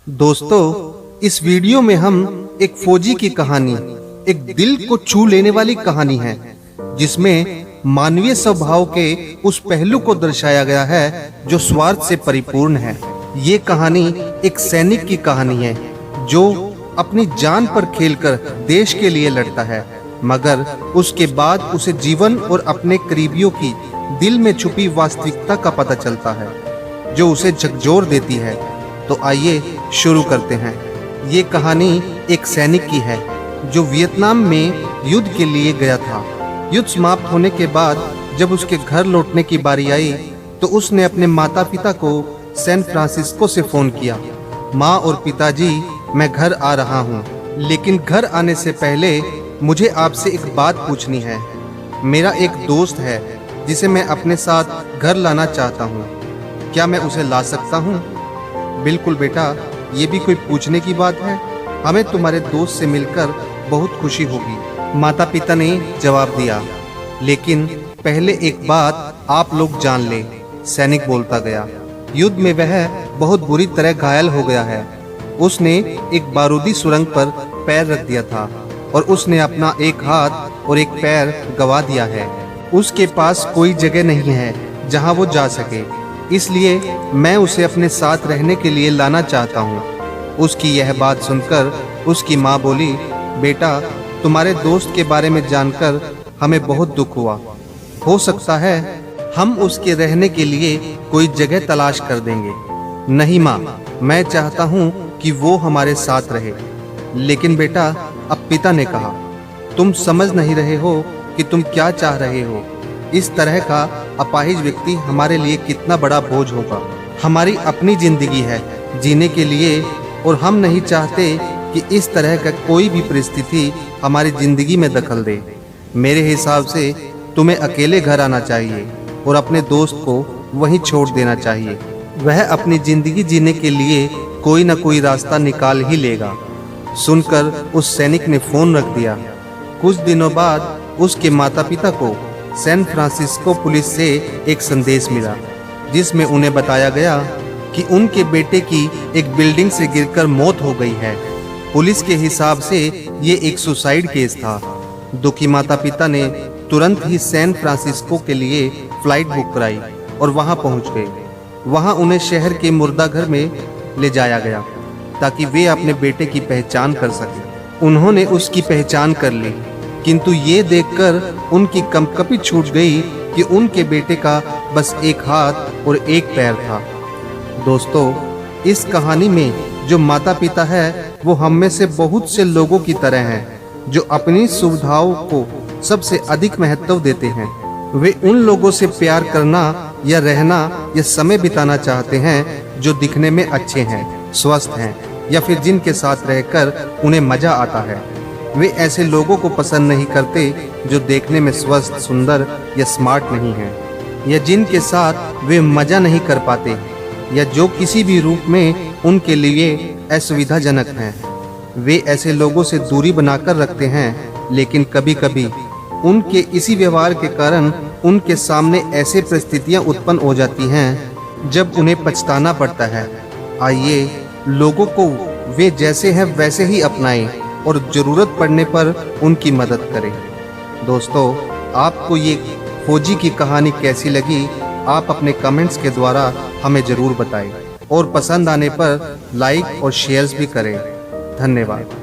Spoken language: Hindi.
दोस्तों, इस वीडियो में हम एक फौजी की कहानी, एक दिल को छू लेने वाली कहानी है, जिसमें मानवीय स्वभाव के उस पहलू को दर्शाया गया है जो स्वार्थ से परिपूर्ण है। ये कहानी एक सैनिक की कहानी है जो अपनी जान पर खेलकर देश के लिए लड़ता है, मगर उसके बाद उसे जीवन और अपने करीबियों की दिल में छुपी वास्तविकता का पता चलता है जो उसे झकझोर देती है। तो आइए शुरू करते हैं। ये कहानी एक सैनिक की है जो वियतनाम में युद्ध के लिए गया था। युद्ध समाप्त होने के बाद जब उसके घर लौटने की बारी आई तो उसने अपने माता पिता को सैन फ्रांसिस्को से फोन किया। माँ और पिताजी, मैं घर आ रहा हूँ, लेकिन घर आने से पहले मुझे आपसे एक बात पूछनी है। मेरा एक दोस्त है जिसे मैं अपने साथ घर लाना चाहता हूँ, क्या मैं उसे ला सकता हूँ? बिल्कुल बेटा, ये भी कोई पूछने की बात है? हमें तुम्हारे दोस्त से मिलकर बहुत खुशी होगी, माता पिता ने जवाब दिया। लेकिन पहले एक बात आप लोग जान ले, सैनिक बोलता गया। युद्ध में वह बहुत बुरी तरह घायल हो गया है। उसने एक बारूदी सुरंग पर पैर रख दिया था और उसने अपना एक हाथ और एक पैर गंवा दिया है। उसके पास कोई जगह नहीं है जहां वो जा सके, इसलिए मैं उसे अपने साथ रहने के लिए लाना चाहता हूँ। उसकी यह बात सुनकर उसकी माँ बोली, बेटा, तुम्हारे दोस्त के बारे में जानकर हमें बहुत दुख हुआ। हो सकता है हम उसके रहने के लिए कोई जगह तलाश कर देंगे। नहीं माँ, मैं चाहता हूँ कि वो हमारे साथ रहे। लेकिन बेटा, अब पिता ने कहा, तुम समझ नहीं रहे हो कि तुम क्या चाह रहे हो। इस तरह का अपाहिज व्यक्ति हमारे लिए कितना बड़ा बोझ होगा। हमारी अपनी जिंदगी है जीने के लिए और हम नहीं चाहते कि इस तरह का कोई भी परिस्थिति हमारी जिंदगी में दखल दे। मेरे हिसाब से तुम्हें अकेले घर आना चाहिए और अपने दोस्त को वहीं छोड़ देना चाहिए। वह अपनी जिंदगी जीने के लिए कोई ना कोई रास्ता निकाल ही लेगा। सुनकर उस सैनिक ने फोन रख दिया। कुछ दिनों बाद उसके माता पिता को सैन फ्रांसिस्को पुलिस से एक संदेश मिला, जिसमें उन्हें बताया गया कि उनके बेटे की एक बिल्डिंग से गिरकर मौत हो गई है। पुलिस के हिसाब से ये एक सुसाइड केस था। दुखी माता पिता ने तुरंत ही सैन फ्रांसिस्को के लिए फ्लाइट बुक कराई और वहां पहुंच गए। वहां उन्हें शहर के मुर्दा घर में ले जाया गया ताकि वे अपने बेटे की पहचान कर सकें। उन्होंने उसकी पहचान कर ली, किंतु ये देखकर उनकी कंपकपी छूट गई कि उनके बेटे का बस एक हाथ और एक पैर था। दोस्तों, इस कहानी में जो माता पिता है वो हम में से बहुत से लोगों की तरह हैं जो अपनी सुविधाओं को सबसे अधिक महत्व देते हैं। वे उन लोगों से प्यार करना या रहना या समय बिताना चाहते हैं जो दिखने में अच्छे हैं, स्वस्थ हैं या फिर जिनके साथ रहकर उन्हें मजा आता है। वे ऐसे लोगों को पसंद नहीं करते जो देखने में स्वस्थ, सुंदर या स्मार्ट नहीं हैं, या जिनके साथ वे मजा नहीं कर पाते, या जो किसी भी रूप में उनके लिए असुविधाजनक हैं। वे ऐसे लोगों से दूरी बनाकर रखते हैं, लेकिन कभी कभी उनके इसी व्यवहार के कारण उनके सामने ऐसे परिस्थितियां उत्पन्न हो जाती हैं जब उन्हें पछताना पड़ता है। आइए लोगों को वे जैसे हैं वैसे ही अपनाएं और जरूरत पड़ने पर उनकी मदद करें। दोस्तों, आपको ये फौजी की कहानी कैसी लगी, आप अपने कमेंट्स के द्वारा हमें जरूर बताएं और पसंद आने पर लाइक और शेयर्स भी करें। धन्यवाद।